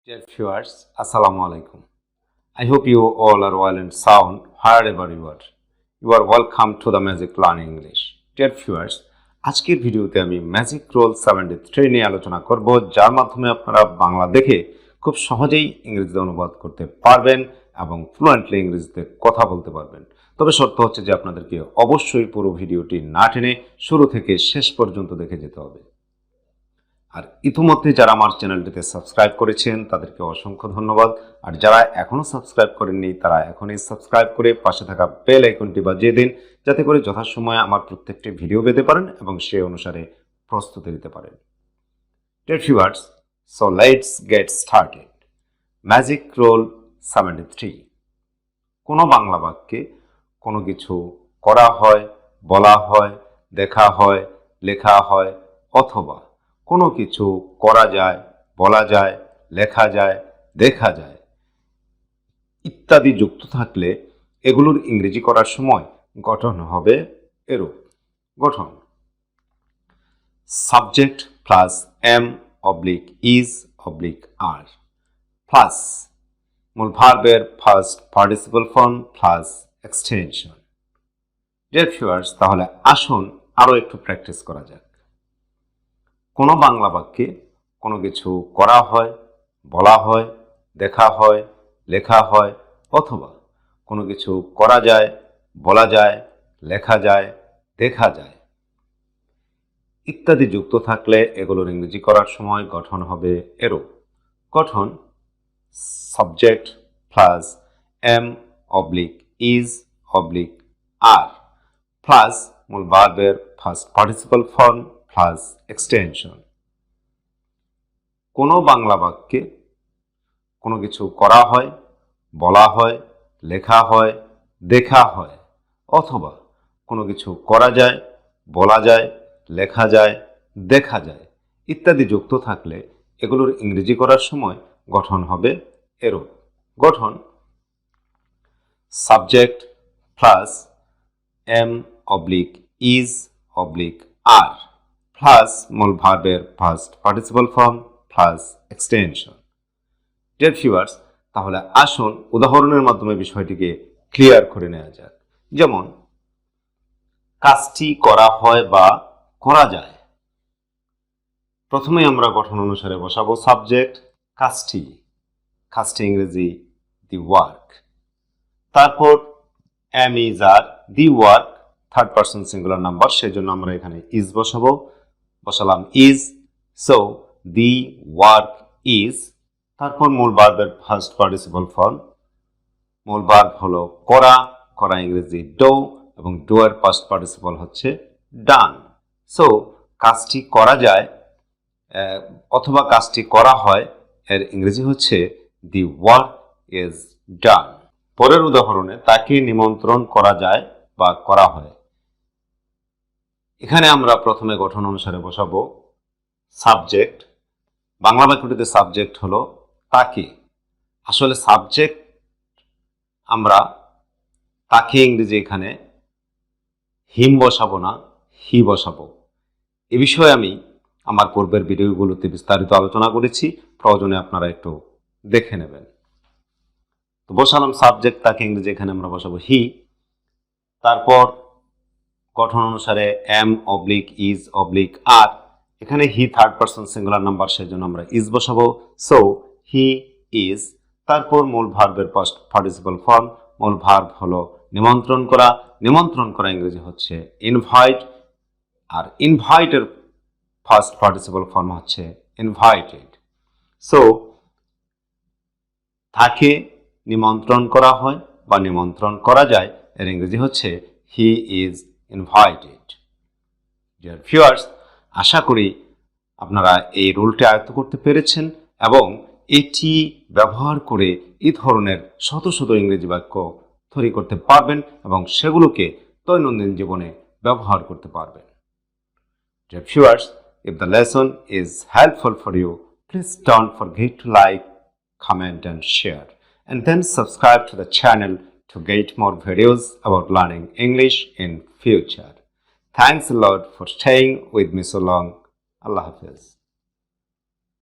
Dear viewers, Assalamu alaikum. I hope you all are well and sound wherever you are. You are welcome to the Magic Learning English. Dear viewers, আজকের ভিডিওতে আমি magic role 73 নিয়ে আলোচনা করব, যার মাধ্যমে আপনারা বাংলা দেখে খুব সহজেই ইংরেজিতে অনুবাদ করতে পারবেন এবং ফ্লুয়েন্টলি ইংরেজিতে কথা বলতে পারবেন। তবে শর্ত হচ্ছে যে আপনাদেরকে অবশ্যই পুরো ভিডিওটি না টেনে শুরু থেকে শেষ পর্যন্ত দেখে যেতে হবে। আর ইতিমধ্যে যারা আমার চ্যানেলটিতে সাবস্ক্রাইব করেছেন তাদেরকে অসংখ্য ধন্যবাদ। আর যারা এখনও সাবস্ক্রাইব করেননি তারা এখনই সাবস্ক্রাইব করে পাশে থাকা বেল আইকনটি বাজিয়ে দিন, যাতে করে যথাসময়ে আমার প্রত্যেকটি ভিডিও পেতে পারেন এবং সেই অনুসারে প্রস্তুতি নিতে পারেন। Dear viewers, so let's get started. Magic Role 73. কোনো বাংলা বাক্যে কোনো কিছু করা হয়, বলা হয়, দেখা হয়, লেখা হয় অথবা কোনো কিছু করা যায়, বলা যায়, লেখা যায়, দেখা যায় ইত্যাদি যুক্ত থাকলে এগুলোর ইংরেজি করার সময় গঠন হবে এরূপ। গঠন: subject plus am oblique is oblique are plus মূল ভার্বের first participle form plus extension. Dear viewers, তাহলে আসুন আরও একটু প্র্যাকটিস করা যাক। কোনো বাংলা বাক্যে কোনো কিছু করা হয়, বলা হয়, দেখা হয়, লেখা হয় অথবা কোনো কিছু করা যায়, বলা যায়, লেখা যায়, দেখা যায় ইত্যাদি যুক্ত থাকলে এগুলোর ইংরেজি করার সময় গঠন হবে এরূপ। গঠন: subject plus am oblique is oblique are plus মূল ভার্বের first participle form plus extension. কোনো বাংলা বাক্যে কোনো কিছু করা হয়, বলা হয়, লেখা হয়, দেখা হয় অথবা কোনো কিছু করা যায়, বলা যায়, লেখা যায়, দেখা যায় ইত্যাদি যুক্ত থাকলে এগুলোর ইংরেজি করার সময় গঠন হবে এরূপ। গঠন: subject plus am oblique is oblique are plus মূল ভার্বের first participle form plus extension. Dear viewers, তাহলে আসুন উদাহরণের মাধ্যমে বিষয়টিকে ক্লিয়ার করে নেওয়া যাক। যেমন, কাজটি করা হয় বা করা যায়। প্রথমে আমরা গঠন অনুসারে বসাবো সাবজেক্ট কাজটি, কাজটি ইংরেজি দি ওয়ার্ক। তারপর am is are the work third person singular number, সেজন্য আমরা এখানে ইজ বসাবো। বসালাম is, so the work is. তারপর মূল ভার্বের ফার্স্ট পার্টিসিপল ফর্ম। মূল ভার্ব হলো করা, করা ইংরেজি ডো এবং ডো এর ফার্স্ট পার্টিসিপল হচ্ছে ডান। সো কাজটি করা যায় অথবা কাজটি করা হয় এর ইংরেজি হচ্ছে দি ওয়ার্ক ইজ ডান। পরের উদাহরণে তাকে নিমন্ত্রণ করা যায় বা করা হয়। এখানে আমরা প্রথমে গঠন অনুসারে বসাবো সাবজেক্ট। বাংলা বাক্যটিতে সাবজেক্ট হলো তাকে। আসলে সাবজেক্ট আমরা তাকে ইংরেজি এখানে হিম বসাবো না, হি বসাবো। এ বিষয়ে আমি আমার পূর্বের ভিডিওগুলোতে বিস্তারিত আলোচনা করেছি, প্রয়োজনে আপনারা একটু দেখে নেবেন। তো বসালাম সাবজেক্ট তাকে ইংরেজি এখানে আমরা বসাবো হি। তারপর গঠন অনুসারে এম অবলিক ইজ অবলিক আর, এখানে he third person singular number, সেজন্য আমরা ইজ বসাবো। So he is. তারপর মূল ভার্বের ফার্স্ট পার্টিসিপল ফর্ম। মূল ভার্ব হলো নিমন্ত্রণ করা। নিমন্ত্রণ করা ইংরেজি হচ্ছে ইনভাইট, আর ইনভাইটের ফার্স্ট পার্টিসিপল ফর্ম হচ্ছে ইনভাইটেড। সো তাকে নিমন্ত্রণ করা হয় বা নিমন্ত্রণ করা যায় এর ইংরেজি হচ্ছে he is invited. Dear viewers, আশা করি আপনারা এই রুলটি আয়ত্ত করতে পেরেছেন এবং এটি ব্যবহার করে এই ধরনের শত শত ইংরেজি বাক্য তৈরি করতে পারবেন এবং সেগুলোকে দৈনন্দিন জীবনে ব্যবহার করতে পারবেন। Dear viewers, if the lesson is helpful for you, please don't forget to like, comment and share, and then subscribe to the channel to get more videos about learning English in future. Thanks a lot for staying with me so long. Allah Hafiz.